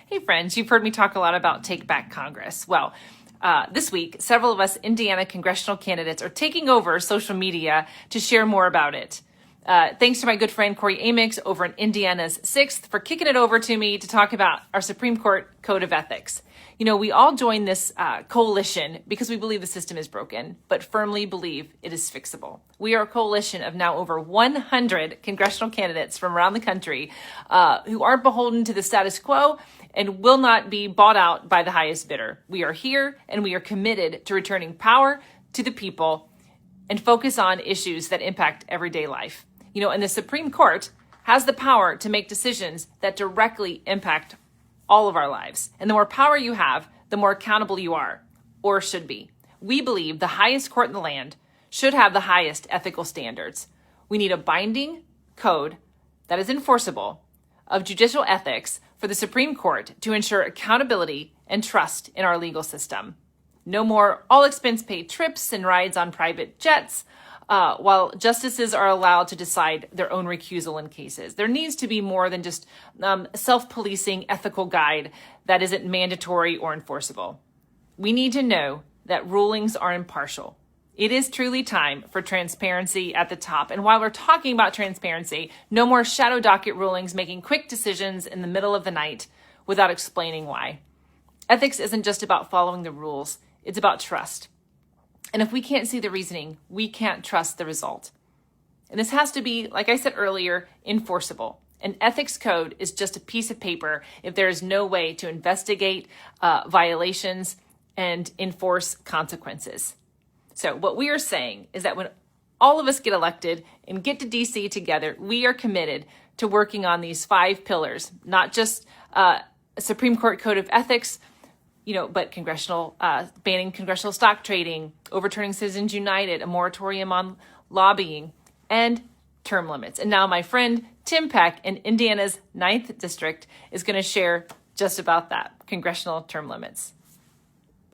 Hey friends, you've heard me talk a lot about Take Back Congress. Well, this week, several of us Indiana congressional candidates are taking over social media to share more about it. Thanks to my good friend Corey Amix over in Indiana's 6th for kicking it over to me to talk about our Supreme Court Code of Ethics. You know, we all joined this coalition because we believe the system is broken, but firmly believe it is fixable. We are a coalition of now over 100 congressional candidates from around the country who aren't beholden to the status quo and will not be bought out by the highest bidder. We are here and we are committed to returning power to the people and focus on issues that impact everyday life. You know, and the Supreme Court has the power to make decisions that directly impact all of our lives. And the more power you have, the more accountable you are, or should be. We believe the highest court in the land should have the highest ethical standards. We need a binding code that is enforceable of judicial ethics for the Supreme Court to ensure accountability and trust in our legal system. No more all-expense-paid trips and rides on private jets, while justices are allowed to decide their own recusal in cases. There needs to be more than just self-policing ethical guide that isn't mandatory or enforceable. We need to know that rulings are impartial. It is truly time for transparency at the top. And while we're talking about transparency, no more shadow docket rulings making quick decisions in the middle of the night without explaining why. Ethics isn't just about following the rules. It's about trust. And if we can't see the reasoning, we can't trust the result. And this has to be, like I said earlier, enforceable. An ethics code is just a piece of paper if there is no way to investigate violations and enforce consequences. So what we are saying is that when all of us get elected and get to DC together, we are committed to working on these 5 pillars, not just a Supreme Court Code of Ethics, but banning congressional stock trading, overturning Citizens United, a moratorium on lobbying, and term limits. And now my friend Tim Peck in Indiana's 9th District is going to share just about that, congressional term limits.